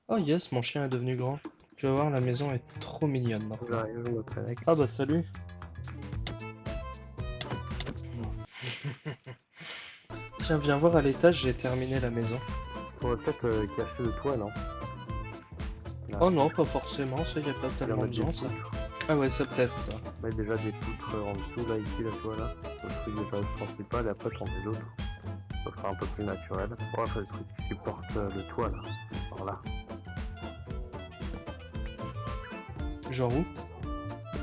Oh yes, mon chien est devenu grand. Tu vas voir, la maison est trop mignonne maintenant. J'arrive, je me connecte. Ah bah salut. Tiens, viens voir à l'étage, j'ai terminé la maison. Faudrait peut-être cacher le toit, non? Là, Oh non, pas forcément, ça y a pas il y en tellement a des besoin ça. poutres. Ah ouais, c'est peut-être ça. Ouais, déjà des poutres en dessous, là, ici, là, tu vois, là. Le truc de base principal, et après, t'en mets l'autre. Ça sera un peu plus naturel. Bon, après, le truc qui supporte le toit, là. Par là. Genre où?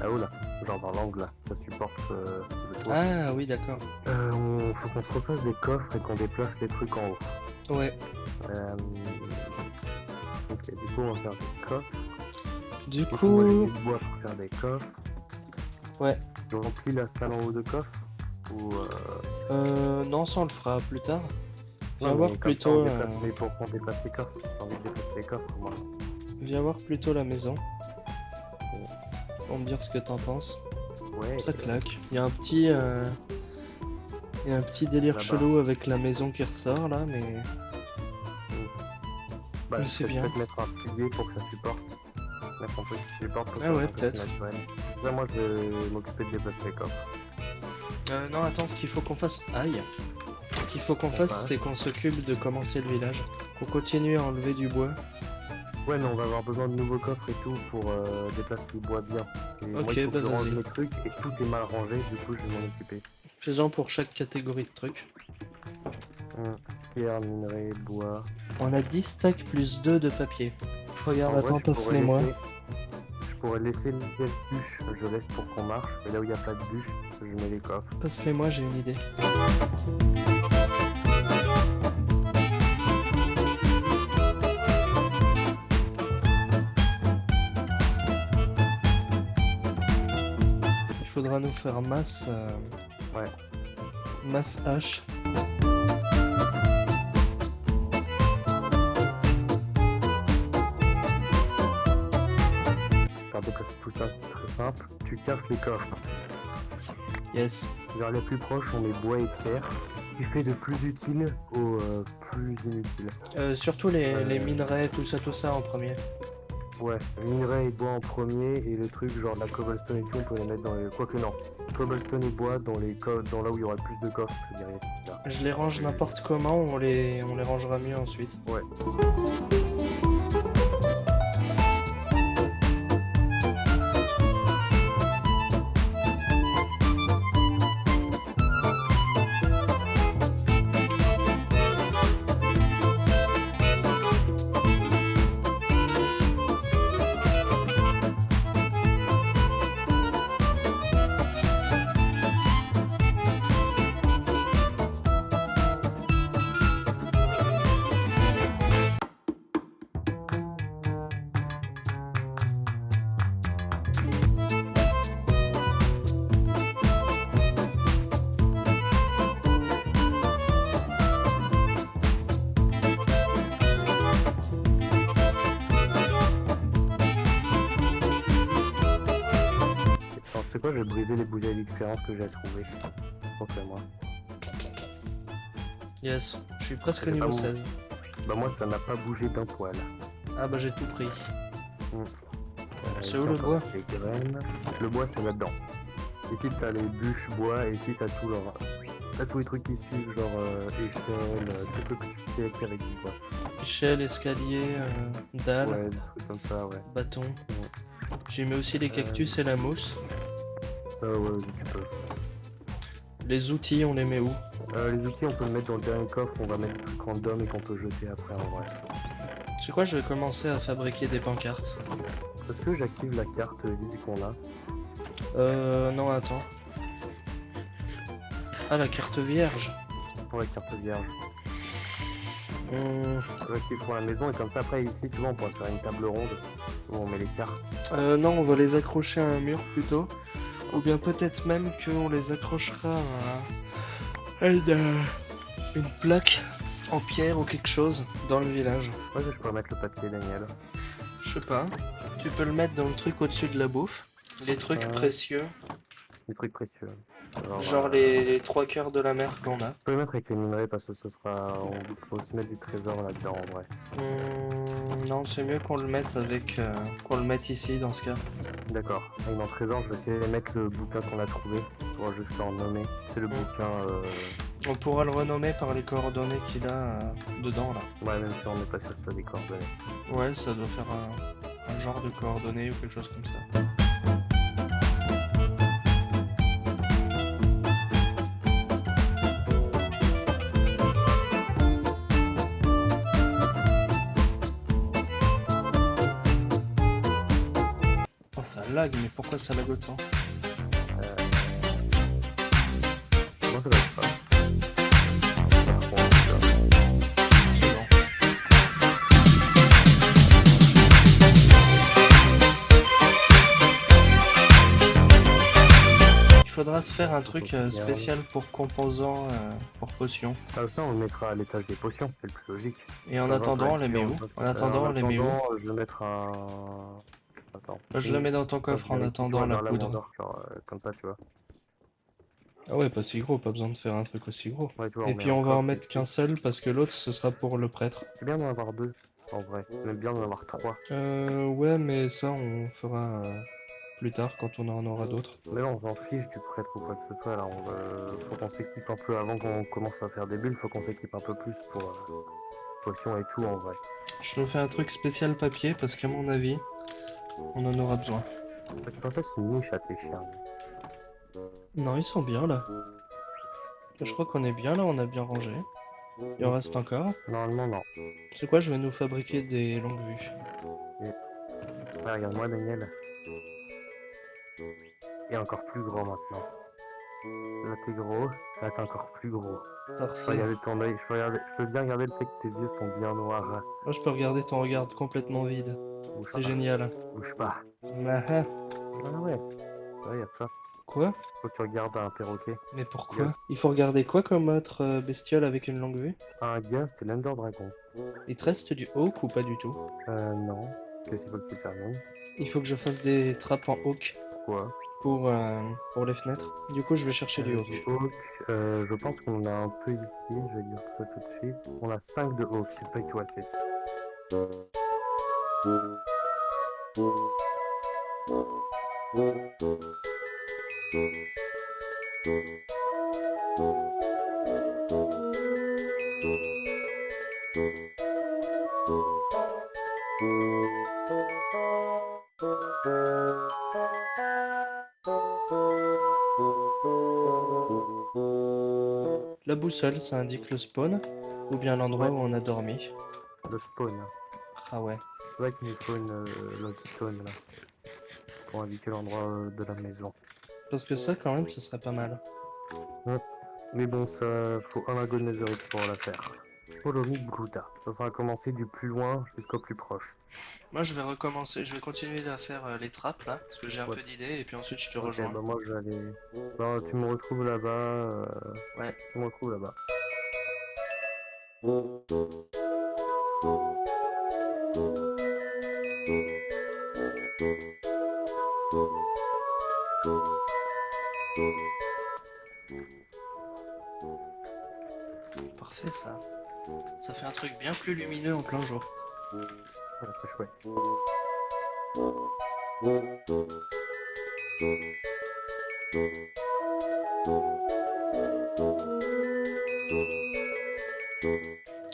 Là-haut, là. Genre dans l'angle, là. Ça supporte le toit. Ah oui, d'accord. Faut qu'on se refasse des coffres et qu'on déplace les trucs en haut. Ouais. Ok, du coup, on va faire des coffres. Du Moi, coup... j'ai du bois pour faire des coffres. Ouais. Je remplis la salle en haut de coffres. Ou Non, ça on le fera plus tard. Viens non, voir mais comme ça, plutôt... on déplace, mais pour qu'on déplace les coffres. J'ai envie de déplacer les coffres, moi. Viens voir plutôt la maison. Pour me dire ce que t'en penses. Ouais. Ça claque. Il y a un petit... Il y a un petit délire Là-bas. chelou avec la maison qui ressort là, mais... Bah, Mais c'est je vais bien. peut-être mettre un pilier pour que ça supporte. Mettre un truc qui supporte pour Ah que ouais, ça soit peut-être. naturel. Là, moi, je vais m'occuper de déplacer les coffres. Non, attends, ce qu'il faut qu'on fasse... Aïe. Ce qu'il faut qu'on fasse, c'est qu'on s'occupe de commencer le village. Qu'on continue à enlever du bois. Ouais, mais on va avoir besoin de nouveaux coffres et tout pour déplacer le bois bien. Et moi, Ok, il faut bah que je range vas-y. mes trucs et tout est mal rangé, du coup, je vais m'en occuper. Faisons pour chaque catégorie de trucs. Pierre, minerai, bois. On a 10 stacks plus 2 de papier. Regarde, En vrai, attends, passe-les-moi. je pourrais laisser les bûches, je laisse pour qu'on marche. Et là où il n'y a pas de bûches, je mets les coffres. Passe-les-moi, j'ai une idée. Il faudra nous faire masse... Ouais. Masse hache. Pour déplacer tout ça, c'est très simple. Tu casses les coffres. Yes. Vers les plus proches, on met bois et pierre. Tu fais de plus utile au plus inutile. Surtout les minerais, tout ça en premier. Ouais, minerai et bois en premier, et le truc genre de la cobblestone et tout, on peut les mettre dans les... Quoique non, cobblestone et bois dans les dans là où il y aura le plus de coffres, je dirais. Là. Je les range n'importe comment, on les rangera mieux ensuite. Ouais. C'est quoi, je vais briser les bouteilles d'expérience que j'ai trouvées. Montre-moi. Yes, je suis presque C'est niveau pas 16. Bah moi ça n'a pas bougé d'un poil. Ah bah j'ai tout pris. C'est Ici, où le encore, bois? c'est les graines. Le bois c'est là-dedans. Ici t'as les bûches bois et ici t'as tout leur... T'as tous les trucs qui suivent, genre échelle, des trucs que tu fais avec du bois. Échelle, escalier, dalle, Ouais, des trucs comme ça, ouais. bâton. J'ai mis aussi les cactus et la mousse. Ouais, tu peux. Les outils, on les met où? Les outils, on peut le mettre dans le dernier coffre, on va mettre des trucs random et qu'on peut jeter après en vrai. C'est quoi, je vais commencer à fabriquer des pancartes. Est-ce que j'active la carte vide qu'on a? Non, attends. Ah, la carte vierge. Ouais, carte vierge. Hum, J'active pour la maison et comme ça après ici, tu vois, on pourra faire une table ronde où on met les cartes. non, on va les accrocher à un mur plutôt. Ou bien peut-être même qu'on les accrochera à une plaque en pierre ou quelque chose dans le village. Ouais, je peux mettre le papier, Daniel. Je sais pas. Tu peux le mettre dans le truc au-dessus de la bouffe. Les trucs précieux. Des trucs précieux. Genre les 3 quarts de la mer qu'on a. Je peux le mettre avec les minerais parce que ce sera... On peut aussi mettre du trésor là-dedans en vrai. Non, c'est mieux qu'on le mette avec, qu'on le mette ici dans ce cas. D'accord. Et dans le trésor, je vais essayer de mettre le bouquin qu'on a trouvé. On va juste le renommer. C'est le bouquin. On pourra le renommer par les coordonnées qu'il a dedans là. Ouais, même si on n'est pas sûr que ce soit des coordonnées. Ouais, ça doit faire un genre de coordonnées ou quelque chose comme ça. Oh, ça lag, mais pourquoi ça lag autant? Comment ça va être ça? Il faudra se faire un truc spécial pour composants, pour potions. Ah, ça, on le mettra à l'étage des potions, c'est le plus logique. Et en attendant, on les met où? En attendant, on les met où? Je vais mettre un. Attends. Je le mets dans ton coffre en attendant la poudre. Comme ça, tu vois. Ah ouais, pas si gros, pas besoin de faire un truc aussi gros. Ouais, tu vois, Et puis on va en mettre qu'un seul parce que l'autre ce sera pour le prêtre. C'est bien d'en avoir deux, en vrai. C'est même bien d'en avoir trois. Ouais, mais ça on fera plus tard quand on en aura d'autres. Mais non, on s'en fiche du prêtre ou quoi que ce soit là. Faut qu'on s'équipe un peu avant qu'on commence à faire des bulles. Faut qu'on s'équipe un peu plus pour potions et tout en vrai. Je nous fais un truc spécial papier parce qu'à mon avis, on en aura besoin. Tu pensais que c'est une niche à tes chiens. Non, ils sont bien là. Je crois qu'on est bien là, on a bien rangé. Il en reste encore. Normalement, non. C'est quoi, je vais nous fabriquer des longues vues. Ouais, regarde-moi, Daniel. Et encore plus gros maintenant. Là, t'es gros. Là, t'es encore plus gros. Je peux Parfait. regarder ton œil. Je peux bien regarder le fait que tes yeux sont bien noirs. Moi je peux regarder ton regard complètement vide. Bouge C'est pas. génial. Bouge pas. Ah ah. Ah ouais. Ouais, y a ça. Quoi? Faut que tu regardes un perroquet. Mais pourquoi? Il faut regarder quoi comme autre bestiole avec une longue vue? Un gars, c'était l'Ender Dragon. Il te reste du hawk ou pas du tout? Non. Qu'est-ce qu'il faut que tu termines? Il faut que je fasse des trappes en hawk Pourquoi? pour les fenêtres. Du coup, je vais chercher du hawk. Hawk, je pense qu'on en a un peu ici, je vais dire ça tout de suite. On a 5 de Hawk, c'est pas du tout assez. La boussole, ça indique le spawn, ou bien l'endroit où on a dormi. Le spawn. Ah ouais. C'est vrai qu'il nous faut une lodestone là. Pour indiquer l'endroit de la maison. Parce que ça, quand même, ce serait pas mal. Ouais. Mais bon, ça faut un lago de netherite pour la faire. Follow me Gouda. Ça sera commencer du plus loin jusqu'au plus proche. Moi, je vais recommencer. Je vais continuer à faire les trappes là, parce que j'ai un peu d'idées, et puis ensuite je te rejoins. Ok, bah moi je vais aller. Bah, tu me retrouves là-bas. Ouais. Tu me retrouves là-bas. Parfait ça. Ça fait un truc bien plus lumineux en plein jour. Ouais, c'est chouette.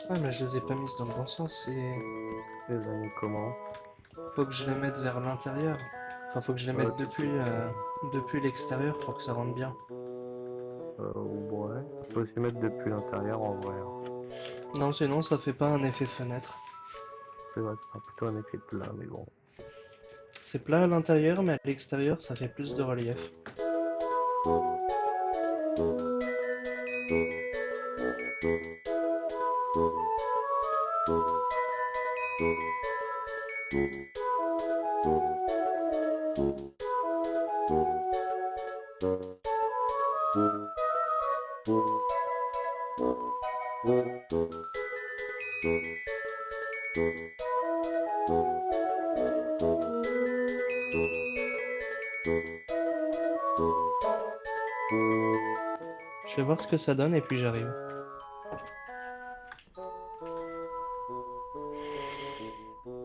Ah mais je les ai pas mises dans le bon sens, c'est... Les amis, comment? Faut que je les mette vers l'intérieur. Enfin, faut que je les mette depuis l'extérieur pour que ça rentre bien. Ouais. On peut aussi mettre depuis l'intérieur en vrai. Non, sinon ça fait pas un effet fenêtre. C'est vrai, c'est plutôt un effet plat, mais bon. C'est plat à l'intérieur, mais à l'extérieur ça fait plus de relief. Je vais voir ce que ça donne et puis j'arrive.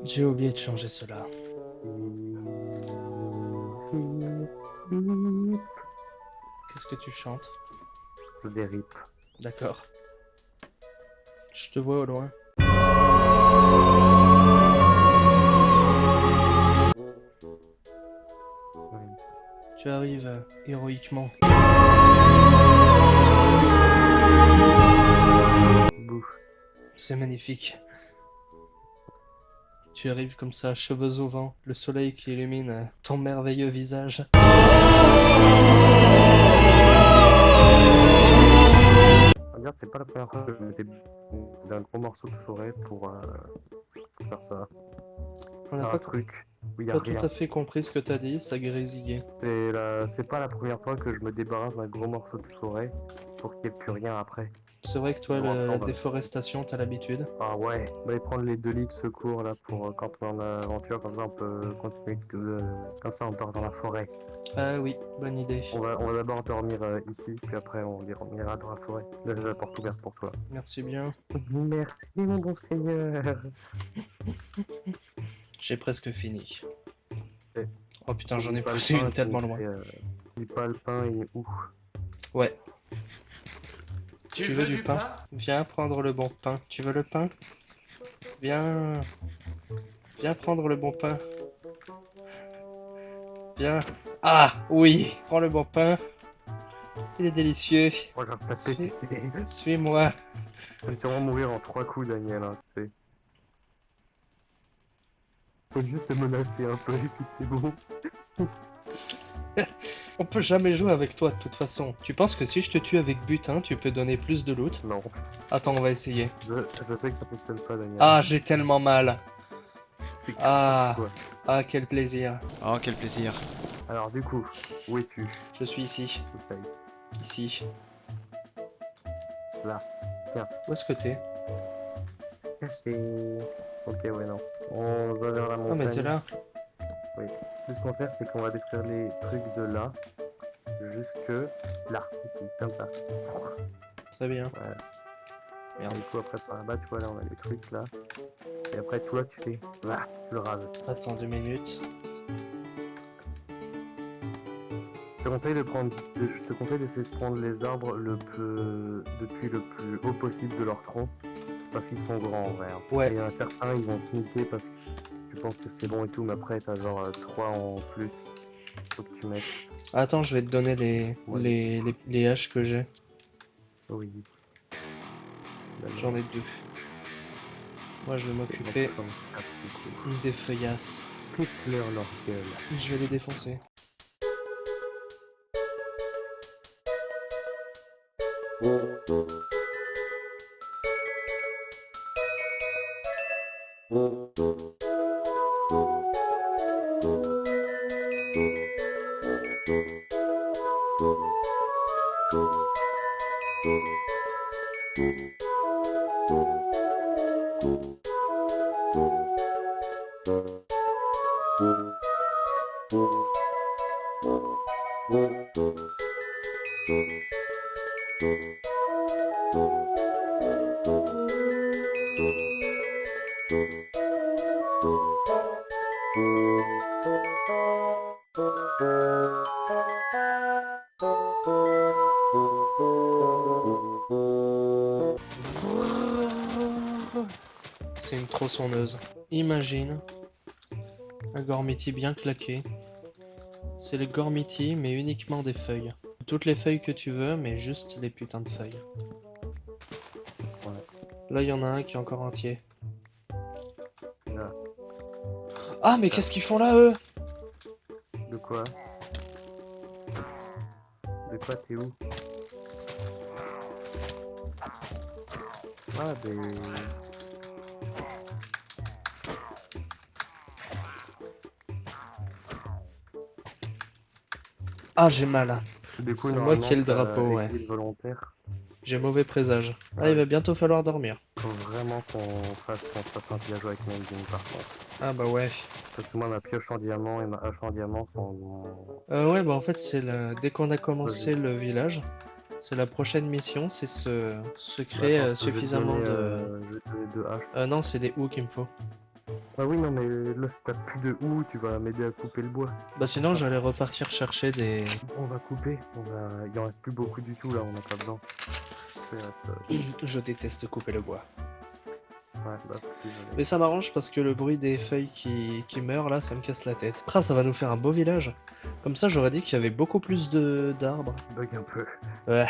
J'ai oublié de changer cela. Qu'est-ce que tu chantes? Je dérive. D'accord. Je te vois au loin. Tu arrives héroïquement. Bouh. C'est magnifique. Tu arrives comme ça, cheveux au vent, le soleil qui illumine ton merveilleux visage. Regarde, c'est pas la première fois que je mettais d'un gros morceau de forêt pour faire ça. On n'a Un pas, truc où il y a pas tout rien. à fait compris ce que t'as dit, ça grésillait. C'est pas la première fois que je me débarrasse d'un gros morceau de forêt pour qu'il n'y ait plus rien après. C'est vrai que toi, Bon, après, la on va- déforestation, t'as l'habitude. Ah ouais, on va aller prendre les 2 lits de secours là pour quand on est en aventure, comme ça on peut continuer comme ça on part dans la forêt. Ah oui, bonne idée. On va d'abord dormir ici, puis après on ira dans la forêt. Là j'ai la porte ouverte pour toi. Merci bien. Merci mon bon seigneur. J'ai presque fini. Eh, Oh putain, j'en ai Oublie pas le poussé pain, une tu tellement nous loin. fais, oublie pas le pain, il est où? Ouais. Tu veux du pain? Viens prendre le bon pain. Tu veux le pain? Viens. Viens prendre le bon pain. Viens. Ah, oui. Prends le bon pain. Il est délicieux. Moi je vais me taper, tu sais. Suis-moi. Je vais sûrement mourir en 3 coups, Daniel, hein, tu sais. Faut juste te menacer un peu et puis c'est bon. On peut jamais jouer avec toi de toute façon. Tu penses que si je te tue avec butin, tu peux donner plus de loot? Non, Attends, on va essayer. je sais que ça fonctionne pas, Daniel. Ah, j'ai tellement mal. C'est que Ah. quoi. Ah, quel plaisir. Oh, quel plaisir. Alors du coup, où es-tu? Je suis ici. J'essaye. Ici. Là. Tiens. Où est-ce que t'es? Caché. Ok, ouais, non. On va vers la Ah, montagne. mais t'es là. Tout ce qu'on va faire, c'est qu'on va détruire les trucs de là jusque là, ici, comme ça. Très bien. Voilà. Merde. Du coup, après, par là-bas, tu vois, là, on a les trucs là. Et après, toi, tu fais là, tu le rases. Attends 2 minutes. Je te conseille d'essayer de prendre les arbres depuis le plus haut possible de leur tronc. Parce qu'ils sont grands en vrai. Hein. Ouais. Et il y en a certains, ils vont te niquer parce que tu penses que c'est bon et tout, mais après, t'as genre 3 en plus. Faut que tu mettes. Attends, je vais te donner Ouais. les haches que j'ai. Oui. J'en ai 2. Moi, je vais m'occuper des feuillasses. Pète-leur leur gueule. Je vais les défoncer. C'est une tronçonneuse. Imagine un Gormiti bien claqué. C'est le Gormiti, mais uniquement des feuilles. Toutes les feuilles que tu veux, mais juste les putains de feuilles. Ouais. Là, il y en a un qui est encore entier. Là. Ah, mais qu'est-ce qu'ils font là, eux? De quoi? De quoi, t'es où? Ah, des... Ah, j'ai mal. Du coup, C'est moi normalement, qui ai le t'as drapeau, ouais. exil volontaire. J'ai mauvais présage. Ah, Ouais. il va bientôt falloir dormir. Faut vraiment qu'on fasse un village avec Melvin par contre. Ah bah ouais. Parce que moi, ma pioche en diamant et ma hache en diamant sont... Ouais, bah en fait, c'est dès qu'on a commencé le village, c'est la prochaine mission, c'est se créer Bah, attends, suffisamment de... je vais te donner 2 haches. Non, c'est des hooks qu'il me faut. Ah oui, non, mais là, si t'as plus de houx, tu vas m'aider à couper le bois. Bah sinon j'allais repartir chercher des... On va couper, il en reste plus beaucoup du tout là, on n'a pas besoin. Il reste, Je déteste couper le bois. ouais, bah, désolé. Mais ça m'arrange parce que le bruit des feuilles qui meurent là, ça me casse la tête. Après ça va nous faire un beau village. Comme ça j'aurais dit qu'il y avait beaucoup plus d'arbres. Bug un peu. Ouais.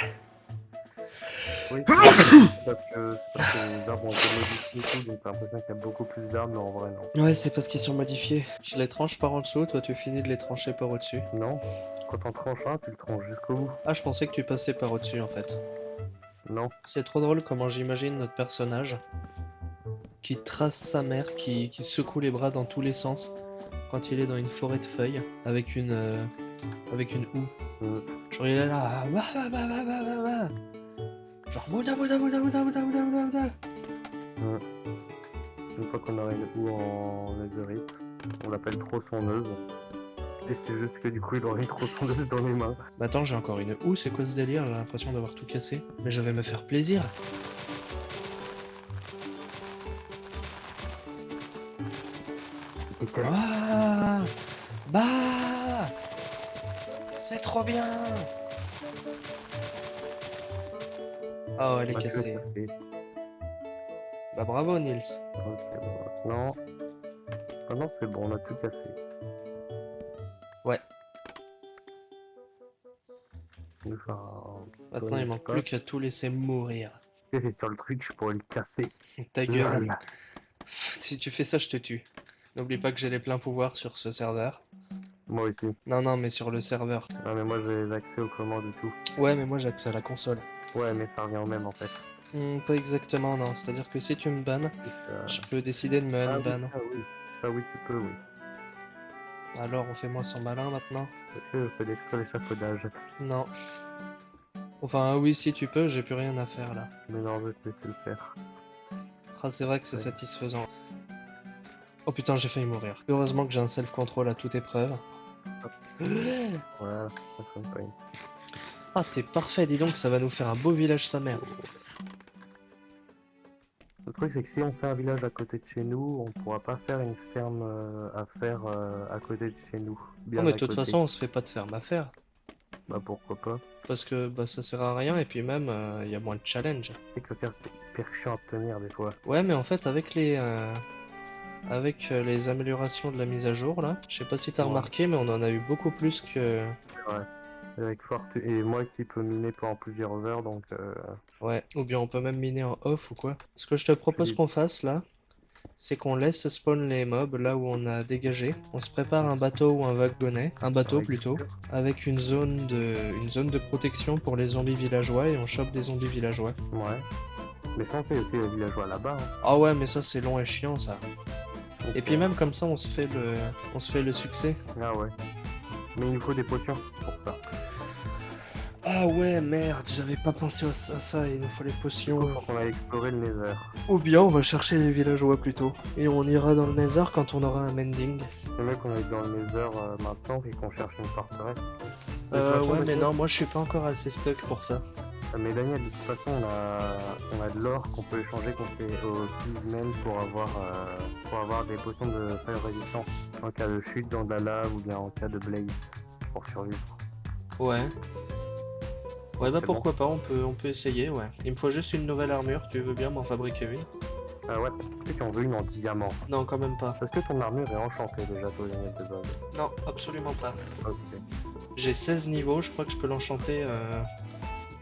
Oui, c'est parce que les arbres ont été modifiés et tout, donc t'as l'impression qu'il y a beaucoup plus d'arbres, mais en vrai non. Ouais, c'est parce qu'ils sont modifiés. Je les tranche par en dessous, toi tu finis de les trancher par au-dessus. Non, quand on tranche un, tu le tranches jusqu'au bout. Ah, je pensais que tu passais par au-dessus en fait. Non, C'est trop drôle comment j'imagine notre personnage qui trace sa mère, qui secoue les bras dans tous les sens quand il est dans une forêt de feuilles avec une houe. Genre il est là, genre Bouddha, Bouddha, Bouddha, Bouddha, Bouddha, Bouddha, Bouddha, Bouddha. Une fois qu'on aura une houe en netherite, on l'appelle tronçonneuse. Et c'est juste que du coup il aura une tronçonneuse dans les mains. Bah attends, j'ai encore une houe, c'est quoi ce délire? J'ai l'impression d'avoir tout cassé. Mais je vais me faire plaisir. Et casse. Ah bah c'est trop bien. Oh, elle est Bah, tu l'as cassée. cassé. Bah bravo Nils. Ok, bon, maintenant... Maintenant c'est bon, on a tout cassé. Ouais. Enfin, Maintenant il manque plus qu'à tout laisser mourir. sur le truc, je pourrais le casser. Ta gueule. Là. Si tu fais ça, je te tue. N'oublie pas que j'ai les pleins pouvoirs sur ce serveur. Moi aussi. Non, non, mais sur le serveur. Non mais moi j'ai l'accès aux commandes et tout. Ouais, mais moi j'ai accès à la console. Ouais mais ça revient au même en fait. Pas exactement, non. C'est-à-dire que si tu me bannes, je peux décider de me Ah oui, unban. ça oui. Ça oui tu peux oui. Alors, on fait moins son malin maintenant? Je fais des échafaudages. Non. Enfin, oui, si tu peux, j'ai plus rien à faire là. Mais non, je vais te laisser le faire. Ah, c'est vrai que c'est Ouais. satisfaisant. Oh putain, j'ai failli mourir. Heureusement que j'ai un self-control à toute épreuve. Voilà, ça fait pas une... Ah, c'est parfait, dis donc, ça va nous faire un beau village sa mère. Le truc c'est que si on fait un village à côté de chez nous, on pourra pas faire une ferme à faire à côté de chez nous. Bien Non, mais à de toute côté. façon, on se fait pas de ferme à faire. Bah pourquoi pas. Parce que bah, ça sert à rien et puis même, il y a moins de challenge. C'est que le faire c'est hyper chiant à tenir des fois. Ouais, mais en fait, avec les améliorations de la mise à jour là, je sais pas si t'as Ouais. remarqué, mais on en a eu beaucoup plus que. Ouais. Avec Fortu et moi qui peux miner pendant plusieurs heures donc Ouais, ou bien on peut même miner en off ou quoi. Ce que je te propose Oui. qu'on fasse là, c'est qu'on laisse spawn les mobs là où on a dégagé. On se prépare un bateau ou un wagonnet, un bateau Avec- plutôt, avec une zone de protection pour les zombies villageois et on chope des zombies villageois. Ouais. Mais ça c'est aussi les villageois là-bas. Hein. Ah ouais, mais ça c'est long et chiant ça. Donc, Et puis même comme ça on se fait le succès. Ah ouais. Mais il nous faut des potions pour ça. Ah ouais, merde, j'avais pas pensé à ça, il nous faut les Du coup, potions. faut qu'on aille explorer le Nether. Ou bien on va chercher les villageois plutôt. Et on ira dans le Nether quand on aura un mending. C'est mieux qu'on aille dans le Nether maintenant et qu'on cherche une forteresse. De toute façon, Ouais, mais Daniel- non, moi je suis pas encore assez stuck pour ça. Mais Daniel, de toute façon, on a de l'or qu'on peut échanger contre aux Pigmen pour avoir des potions de fire résistance en cas de chute dans de la lave ou bien en cas de blaze pour survivre. Ouais. Ouais, bah C'est pourquoi pas, on peut essayer, ouais. Il me faut juste une nouvelle armure, tu veux bien m'en fabriquer une? Ah ouais, tu sais qu'on veut une en diamant. Non, quand même pas. Parce que ton armure est enchantée déjà, toi, Daniel, de base. Non, absolument pas. Ok. J'ai 16 niveaux, je crois que je peux l'enchanter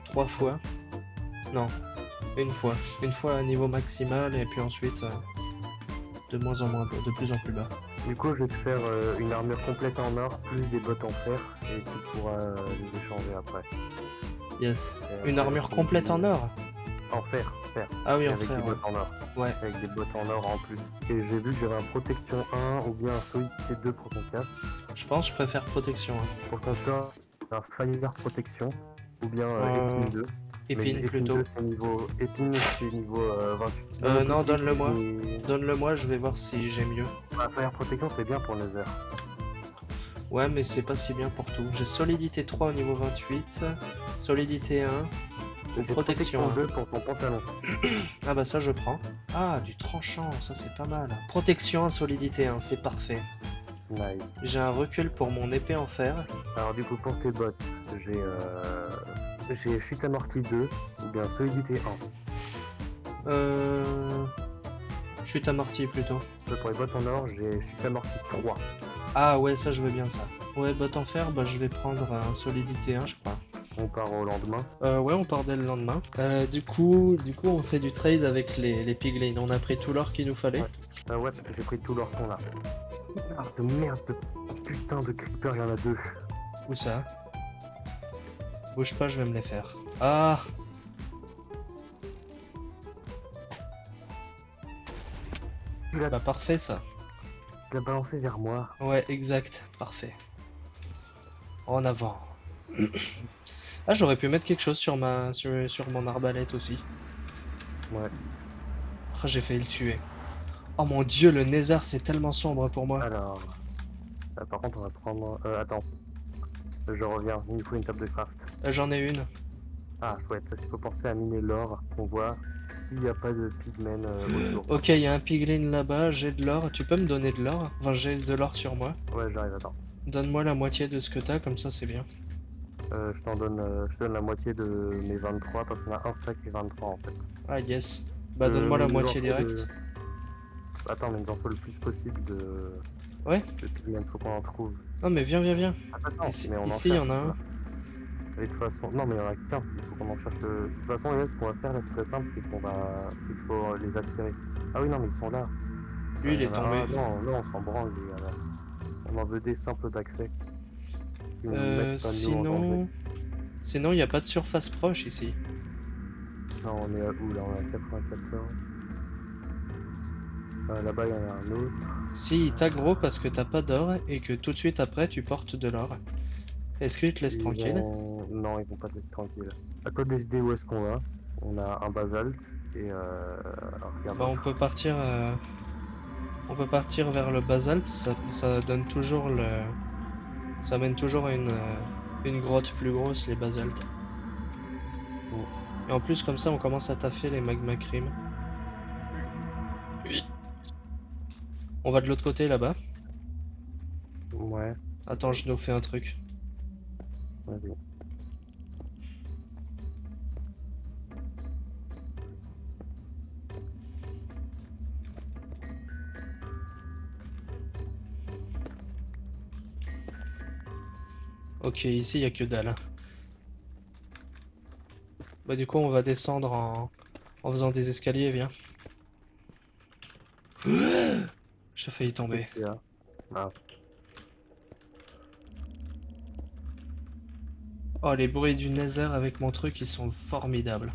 3 fois. Non, une fois. Une fois à niveau maximal et puis ensuite de moins en moins bas, de plus en plus bas. Du coup, je vais te faire une armure complète en or, plus des bottes en fer, et tu pourras les échanger après. Yes. Et Une après, armure complète en or? En fer, fer. Ah oui, Et en avec fer, des ouais. bottes en or. Ouais. Avec des bottes en or en plus. Et j'ai vu que j'avais un protection 1 ou bien un solidité 2 pour ton casque. Je pense que je préfère protection. Hein. Pour ton casque, un fire protection ou bien épine 2. Mais Épine épine plutôt. 2 c'est niveau... Épine c'est niveau 28. Non, aussi, donne-le-moi. mais- Donne-le-moi, je vais voir si j'ai mieux. Fire protection c'est bien pour Nether. Ouais, mais c'est pas si bien pour tout. J'ai solidité 3 au niveau 28, solidité 1 J'ai protection 2 pour ton pantalon. Ah bah ça je prends. Ah, du tranchant, ça c'est pas mal. Protection 1, solidité 1, c'est parfait. Nice. J'ai un recul pour mon épée en fer. Alors du coup pour tes bottes, j'ai chute amortie 2 ou bien solidité 1. Chute amortie plutôt. Pour les bottes en or, j'ai chute amortie 3. Ah ouais, ça je veux bien ça. Ouais, botte en fer, bah je vais prendre un solidité 1 je crois. On part au lendemain. Ouais, on part dès le lendemain. Du coup, on fait du trade avec les piglins. On a pris tout l'or qu'il nous fallait. Ouais, parce que j'ai pris tout l'or qu'on a. Ah, de merde, de putain de creeper, il y en a 2. Où ça? Bouge pas, je vais me les faire. Ah! Tu l'as Bah parfait ça. balancé vers moi. Ouais, exact, parfait. En avant. Ah, j'aurais pu mettre quelque chose sur sur mon arbalète aussi. Ouais. Ah, j'ai failli le tuer. Oh mon dieu, le Nether c'est tellement sombre pour moi. Alors, par contre, on va prendre. Attends. Je reviens, il nous faut une table de craft. J'en ai une. Ah, chouette, il faut penser à miner l'or pour voir s'il n'y a pas de pigmen autour. Ok, il y a un piglin là-bas, j'ai de l'or. Tu peux me donner de l'or? Enfin, j'ai de l'or sur moi. Ouais, j'arrive, attends. Donne-moi la moitié de ce que t'as, comme ça c'est bien. Je te donne la moitié de mes 23 parce qu'on a un stack et 23 en fait. Ah yes. Bah donne-moi la il nous en moitié faut direct. Attends, mais il nous en faut le plus possible de. Ouais. De pigmen, faut qu'on en trouve. Non mais viens, viens, viens. Attends, Ici, mais on en il y cherche, en a un. là. Et de toute façon, non mais il y en a qu'un, il faut qu'on en cherche. De toute façon, ce qu'on va faire là, c'est très simple, c'est qu'il faut les attirer. Ah oui, non, mais ils sont là. Lui il y est en a tombé. un. Non, non, on s'en branle, les gars, là. On en veut des simples d'accès. Qui nous mettent pas nous en danger. Sinon il n'y a pas de surface proche ici. Non, on est à où là? On est à 94. Là-bas, il y en a un autre. Si, il t'aggro parce que t'as pas d'or et que tout de suite après tu portes de l'or. Est-ce qu'il te laisse tranquille? Non, ils vont pas te laisser tranquille. À toi de décider où est-ce qu'on va. On a un basalte et regarde. Bah on peut partir vers le basalte, ça donne toujours ça mène toujours à une grotte plus grosse, les basaltes. Et en plus comme ça on commence à taffer les magma cream. Oui. On va de l'autre côté là-bas. Ouais, Attends, je nous fais un truc. vas-y. Ok, ici il y a que dalle. Bah du coup on va descendre en faisant des escaliers, viens. J'ai failli tomber. Qu'est-ce qu'il y a? Ah, Oh, les bruits du Nether avec mon truc, ils sont formidables.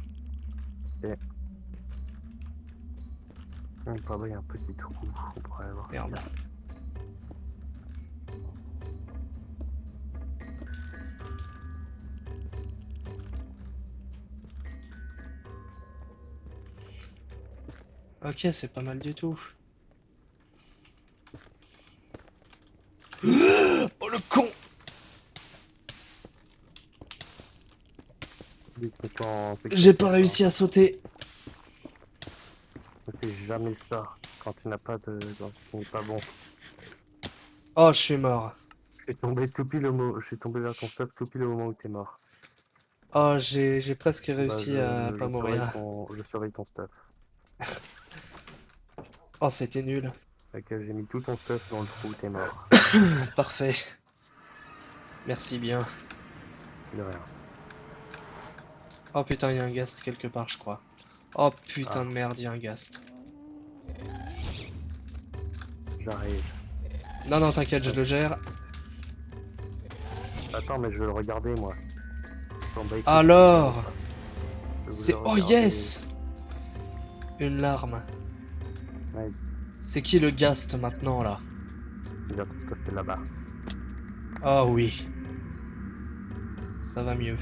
pardon, il y a un petit trou. On pourrait avoir. Merde. Ok, c'est pas mal du tout. Oh le con! J'ai pas réussi à sauter. Ne fais jamais ça quand tu n'as pas de. Quand tu n'es pas bon. Oh, je suis mort. Je suis tombé vers ton stuff tout pile au moment où t'es mort. Oh, j'ai presque Bah, réussi à pas mourir. je surveille ton stuff. Oh, c'était nul. Fait que j'ai mis tout ton stuff dans le trou où t'es mort. Parfait. Merci bien. De rien. Oh putain, il y a un ghast quelque part, je crois. Oh putain Ah. de merde, il y a un ghast. J'arrive. Non, non, t'inquiète, je le gère. Attends, mais je veux le regarder, moi. Bon, bah, écoute, Alors, je veux c'est... le Oh regarder. yes! Une larme. Ouais, C'est qui le ghast maintenant, là? il y a tout ce que c'est là-bas. Ah oui. Ça va mieux.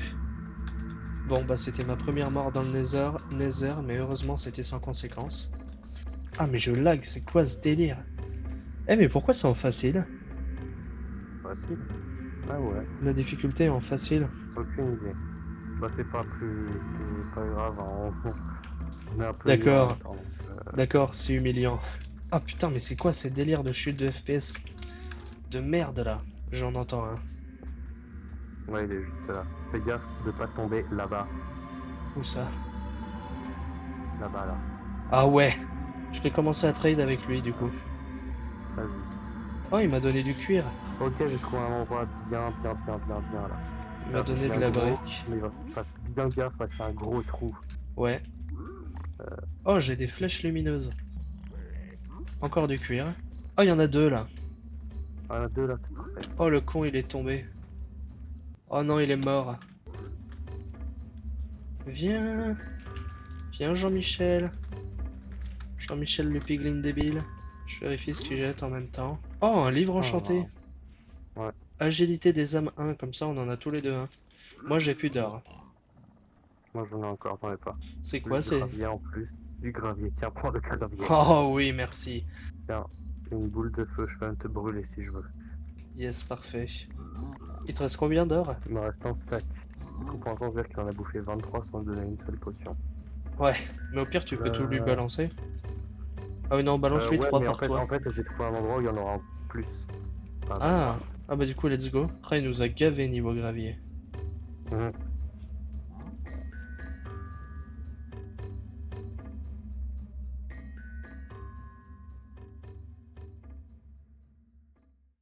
Bon, bah c'était ma première mort dans le Nether, mais heureusement c'était sans conséquence. Ah mais je lag, c'est quoi ce délire? Eh mais pourquoi c'est en facile? Facile. Ah ouais, La difficulté est en facile. sans aucune idée. Bah, c'est pas grave, hein, on est un peu D'accord. liés en même temps, donc, D'accord, c'est humiliant. Ah putain, mais c'est quoi ces délires de chute de FPS de merde là? J'en entends un. ouais, il est juste là. Fais gaffe de pas tomber là-bas, Où ça? là-bas, là. Ah ouais! Je vais commencer à trade avec lui du coup. Vas-y. Oh, il m'a donné du cuir. Ok, j'ai trouvé un endroit bien, là. Il m'a Là, donné c'est de un la gros, brique. mais fasse bien gaffe, parce que c'est un gros trou. Ouais. Oh, j'ai des flèches lumineuses. Encore du cuir. Oh, il y en a deux là. Ah, il y en a deux là, c'est parfait. Oh, le con, il est tombé. Oh non, il est mort. Viens. Viens, Jean-Michel. Jean-Michel le piglin débile. Je vérifie ce qu'il jette en même temps. Oh, un livre enchanté. Ouais. Agilité des âmes 1, comme ça on en a tous les deux un. Moi j'ai plus d'or. Moi, j'en ai encore, j'en ai pas. C'est Plus quoi, de c'est... gravier en plus. Du gravier, tiens, prends le gravier. Oh oui, merci. Tiens, une boule de feu, je peux même te brûler si je veux. Yes, parfait. Il te reste combien d'or? Il me reste un stack. Du coup, pour l'instant, je veux dire qu'il en a bouffé 23 sans me donner une seule potion. Ouais, mais au pire tu peux tout lui Euh, balancer. Ah oui non, balance-lui ouais, 3 mais par toi. en fait, j'ai trouvé un endroit où il y en aura en plus. Enfin, Ah, ah bah du coup let's go. Après il nous a gavé niveau gravier. Mhm.